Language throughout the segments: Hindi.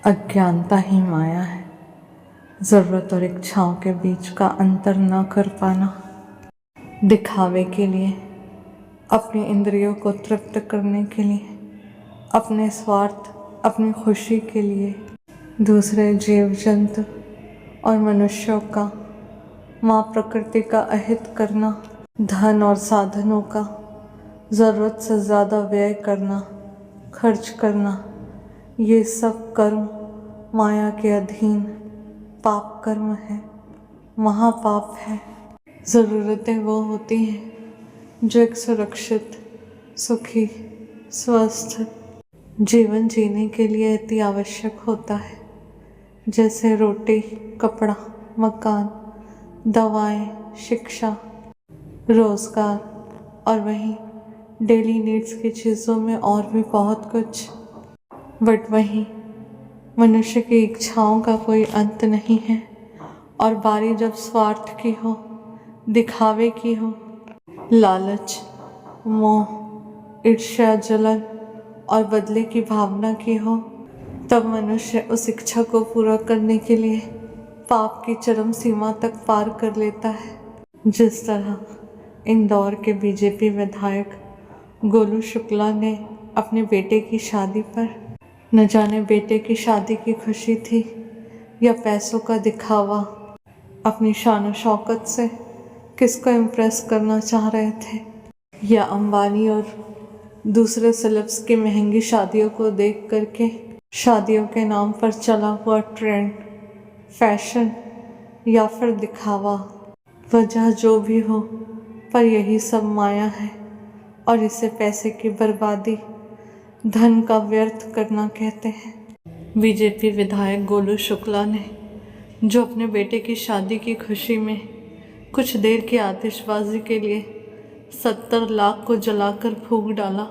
अज्ञानता ही माया है। ज़रूरत और इच्छाओं के बीच का अंतर न कर पाना, दिखावे के लिए, अपनी इंद्रियों को तृप्त करने के लिए, अपने स्वार्थ, अपनी खुशी के लिए दूसरे जीव जंतु और मनुष्यों का, माँ प्रकृति का अहित करना, धन और साधनों का ज़रूरत से ज़्यादा व्यय करना, खर्च करना, ये सब कर्म माया के अधीन पाप कर्म है, महापाप है। ज़रूरतें वो होती हैं जो एक सुरक्षित, सुखी, स्वस्थ जीवन जीने के लिए अति आवश्यक होता है, जैसे रोटी, कपड़ा, मकान, दवाएं, शिक्षा, रोज़गार और वहीं डेली नीड्स की चीज़ों में और भी बहुत कुछ। बट वहीं मनुष्य की इच्छाओं का कोई अंत नहीं है और बारी जब स्वार्थ की हो, दिखावे की हो, लालच, मोह, ईर्ष्या, जलन और बदले की भावना की हो, तब मनुष्य उस इच्छा को पूरा करने के लिए पाप की चरम सीमा तक पार कर लेता है। जिस तरह इंदौर के बीजेपी विधायक गोलू शुक्ला ने अपने बेटे की शादी पर, न जाने बेटे की शादी की खुशी थी या पैसों का दिखावा, अपनी शान शौकत से किसको इम्प्रेस करना चाह रहे थे, या अंबानी और दूसरे सेलेब्स की महंगी शादियों को देख करके शादियों के नाम पर चला हुआ ट्रेंड, फैशन या फिर दिखावा, वजह जो भी हो, पर यही सब माया है और इसे पैसे की बर्बादी, धन का व्यर्थ करना कहते हैं। बीजेपी विधायक गोलू शुक्ला ने जो अपने बेटे की शादी की खुशी में कुछ देर की आतिशबाजी के लिए 70 लाख को जलाकर फूंक डाला,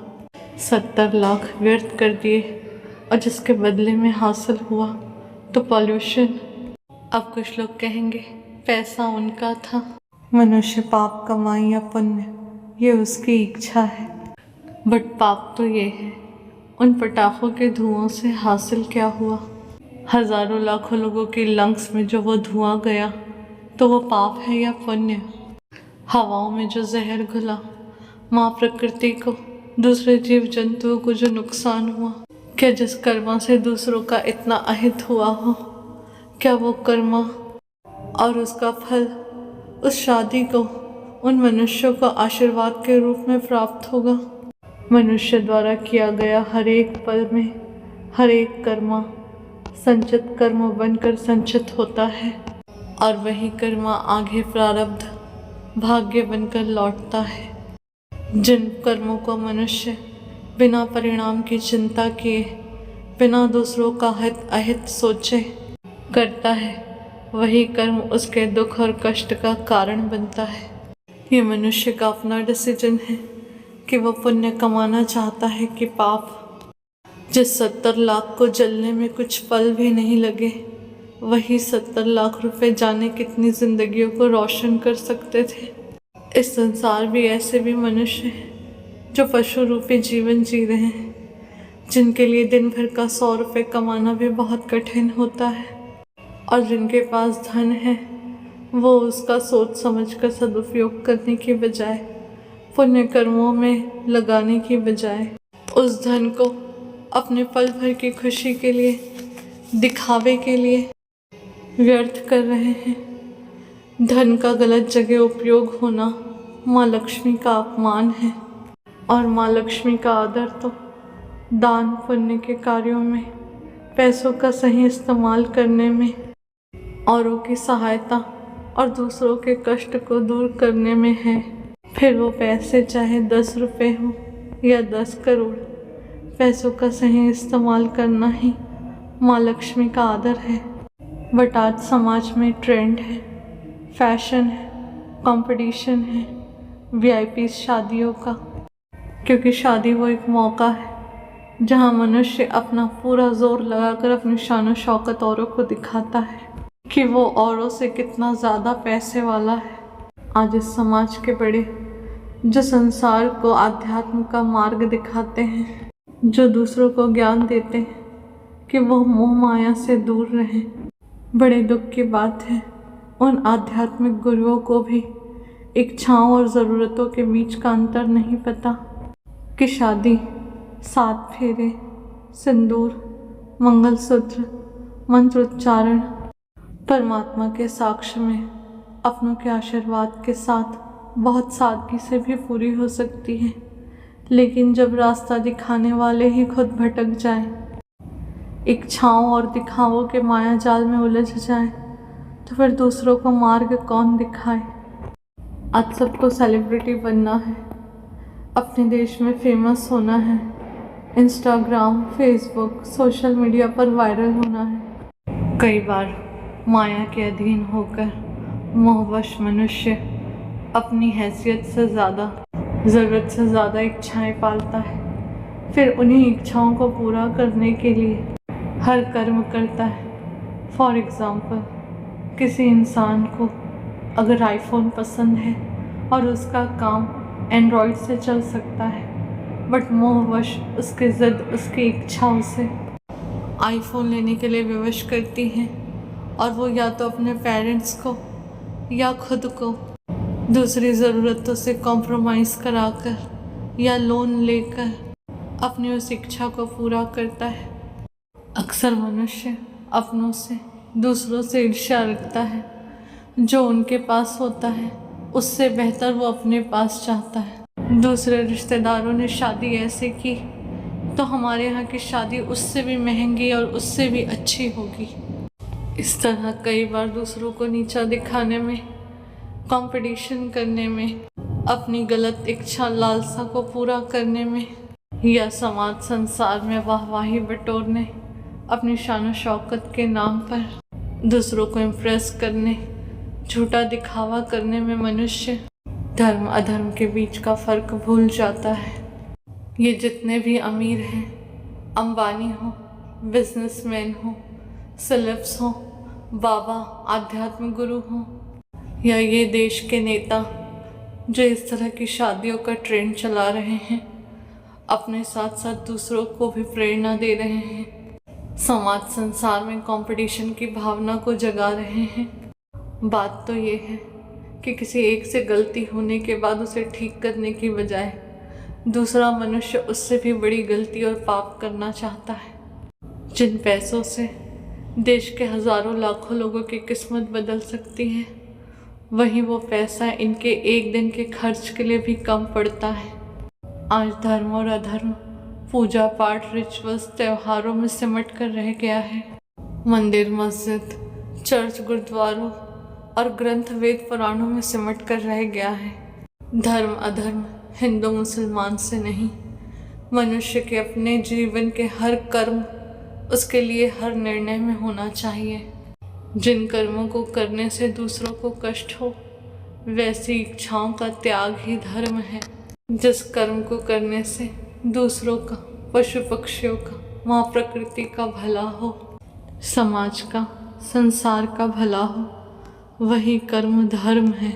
70 लाख व्यर्थ कर दिए और जिसके बदले में हासिल हुआ तो पॉल्यूशन। अब कुछ लोग कहेंगे पैसा उनका था, मनुष्य पाप कमाए या पुण्य ये उसकी इच्छा है, बट पाप तो ये है उन पटाखों के धुओं से हासिल क्या हुआ। हजारों लाखों लोगों की लंग्स में जो वो धुआं गया तो वो पाप है या पुण्य। हवाओं में जो जहर घुला, माँ प्रकृति को, दूसरे जीव जंतुओं को जो नुकसान हुआ, क्या जिस कर्मा से दूसरों का इतना अहित हुआ हो, क्या वो कर्मा और उसका फल उस शादी को उन मनुष्यों को आशीर्वाद के रूप में प्राप्त होगा। मनुष्य द्वारा किया गया हर एक पल में हर एक कर्मा संचित कर्म बनकर संचित होता है और वही कर्मा आगे प्रारब्ध भाग्य बनकर लौटता है। जिन कर्मों को मनुष्य बिना परिणाम की चिंता किए, बिना दूसरों का हित अहित सोचे करता है, वही कर्म उसके दुख और कष्ट का कारण बनता है। ये मनुष्य का अपना डिसीजन है कि वो पुण्य कमाना चाहता है कि पाप। जिस 70 लाख को जलने में कुछ पल भी नहीं लगे, वही 70 लाख रुपए जाने कितनी जिंदगियों को रोशन कर सकते थे। इस संसार भी ऐसे भी मनुष्य हैं जो पशु रूपी जीवन जी रहे हैं, जिनके लिए दिन भर का 100 रुपये कमाना भी बहुत कठिन होता है और जिनके पास धन है वो उसका सोच समझकर सदुपयोग करने की बजाय, पुण्य कर्मों में लगाने की बजाय, उस धन को अपने पल भर की खुशी के लिए, दिखावे के लिए व्यर्थ कर रहे हैं। धन का गलत जगह उपयोग होना माँ लक्ष्मी का अपमान है और माँ लक्ष्मी का आदर तो दान पुण्य के कार्यों में, पैसों का सही इस्तेमाल करने में, औरों की सहायता और दूसरों के कष्ट को दूर करने में है। फिर वो पैसे चाहे 10 रुपये हो या 10 करोड़, पैसों का सही इस्तेमाल करना ही माँ लक्ष्मी का आदर है। बट आज समाज में ट्रेंड है, फैशन है, कंपटीशन है वीआईपी शादियों का, क्योंकि शादी वो एक मौका है जहाँ मनुष्य अपना पूरा जोर लगाकर अपनी शान शौकत औरों को दिखाता है कि वो औरों से कितना ज़्यादा पैसे वाला है। आज इस समाज के बड़े जो संसार को आध्यात्म का मार्ग दिखाते हैं, जो दूसरों को ज्ञान देते हैं, कि वो मोह माया से दूर रहें। बड़े दुख की बात है उन आध्यात्मिक गुरुओं को भी इच्छाओं और ज़रूरतों के बीच का अंतर नहीं पता कि शादी, 7 फेरे, सिंदूर, मंगलसूत्र, मंत्रोच्चारण परमात्मा के साक्ष्य में अपनों के आशीर्वाद के साथ बहुत सादगी से भी पूरी हो सकती है। लेकिन जब रास्ता दिखाने वाले ही खुद भटक जाएं, इच्छाओं और दिखावों के माया जाल में उलझ जाएं, तो फिर दूसरों को मार्ग कौन दिखाए। आज सबको सेलिब्रिटी बनना है, अपने देश में फेमस होना है, इंस्टाग्राम, फेसबुक, सोशल मीडिया पर वायरल होना है। कई बार माया के अधीन होकर मोहवश मनुष्य अपनी हैसियत से ज़्यादा, ज़रूरत से ज़्यादा इच्छाएं पालता है। फिर उन्हीं इच्छाओं को पूरा करने के लिए हर कर्म करता है। फॉर एग्ज़ाम्पल, किसी इंसान को अगर आईफोन पसंद है और उसका काम एंड्रॉयड से चल सकता है, बट मोहवश उसकी ज़िद, उसकी इच्छा उसे आईफोन लेने के लिए विवश करती है और वो या तो अपने पेरेंट्स को या खुद को दूसरी ज़रूरतों से कॉम्प्रोमाइज़ कराकर या लोन लेकर अपनी उस इच्छा को पूरा करता है। अक्सर मनुष्य अपनों से, दूसरों से ईर्ष्या रखता है। जो उनके पास होता है उससे बेहतर वो अपने पास चाहता है। दूसरे रिश्तेदारों ने शादी ऐसे की तो हमारे यहाँ की शादी उससे भी महंगी और उससे भी अच्छी होगी। इस तरह कई बार दूसरों को नीचा दिखाने में, कंपटीशन करने में, अपनी गलत इच्छा लालसा को पूरा करने में या समाज संसार में वाहवाही बटोरने, अपनी शान शौकत के नाम पर दूसरों को इम्प्रेस करने, झूठा दिखावा करने में मनुष्य धर्म अधर्म के बीच का फ़र्क भूल जाता है। ये जितने भी अमीर हैं, अंबानी हो, बिजनेसमैन हो, सेलेब्स हो, बाबा, आध्यात्मिक गुरु हो, या ये देश के नेता जो इस तरह की शादियों का ट्रेंड चला रहे हैं, अपने साथ साथ दूसरों को भी प्रेरणा दे रहे हैं, समाज संसार में कंपटीशन की भावना को जगा रहे हैं। बात तो ये है कि किसी एक से गलती होने के बाद उसे ठीक करने की बजाय दूसरा मनुष्य उससे भी बड़ी गलती और पाप करना चाहता है। जिन पैसों से देश के हज़ारों लाखों लोगों की किस्मत बदल सकती है, वहीं वो पैसा इनके एक दिन के खर्च के लिए भी कम पड़ता है। आज धर्म और अधर्म, पूजा पाठ, रिचुअल्स, त्योहारों में सिमट कर रह गया है। मंदिर, मस्जिद, चर्च, गुरुद्वारों और ग्रंथ, वेद, पुराणों में सिमट कर रह गया है। धर्म अधर्म हिंदू मुसलमान से नहीं, मनुष्य के अपने जीवन के हर कर्म, उसके लिए हर निर्णय में होना चाहिए। जिन कर्मों को करने से दूसरों को कष्ट हो, वैसी इच्छाओं का त्याग ही धर्म है। जिस कर्म को करने से दूसरों का, पशु पक्षियों का, माँ प्रकृति का भला हो, समाज का, संसार का भला हो, वही कर्म धर्म है।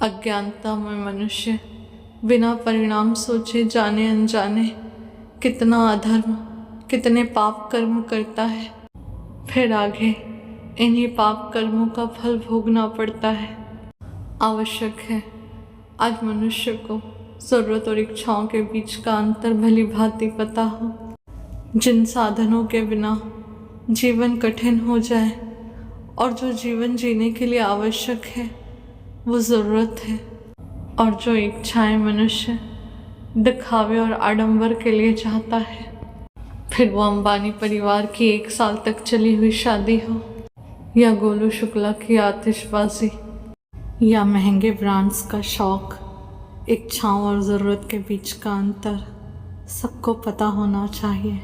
अज्ञानता में मनुष्य बिना परिणाम सोचे जाने अनजाने कितना अधर्म, कितने पाप कर्म करता है, फिर आगे इन्हीं पाप कर्मों का फल भोगना पड़ता है। आवश्यक है आज मनुष्य को ज़रूरत और इच्छाओं के बीच का अंतर भली भांति पता हो। जिन साधनों के बिना जीवन कठिन हो जाए और जो जीवन जीने के लिए आवश्यक है वो ज़रूरत है, और जो इच्छाएं मनुष्य दिखावे और आडंबर के लिए चाहता है, फिर वो अंबानी परिवार की 1 साल तक चली हुई शादी हो या गोलू शुक्ला की आतिशबाजी या महंगे ब्रांड्स का शौक, इच्छाओं और ज़रूरत के बीच का अंतर सबको पता होना चाहिए।